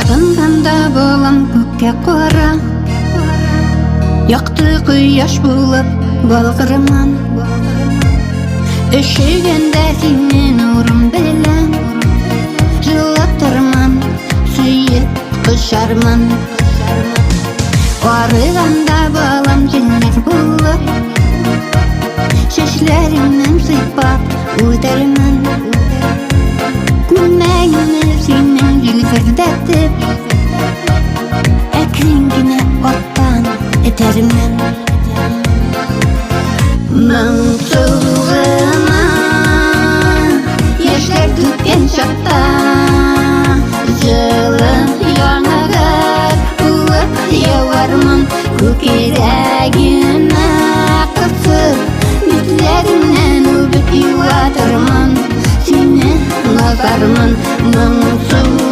Артымда болам көкке қора, яқты құяш болып балғырман. Өшігенде сенен орын білем, жылатырман, сүйіп құшарман. Арығанда балам жеңер болып, шешлерімнен сыйпап өтермін. Күлмәйіні сенен жүгірдетіп, әкреңгіне оттан етермін. Мың сұлғына ешкер төккен шақта, жылы яңағыр ұлып яуармын. Көкерегіме қысып, бетлерімнен өбіп юатырмын. Сені назармын, мың сұлғына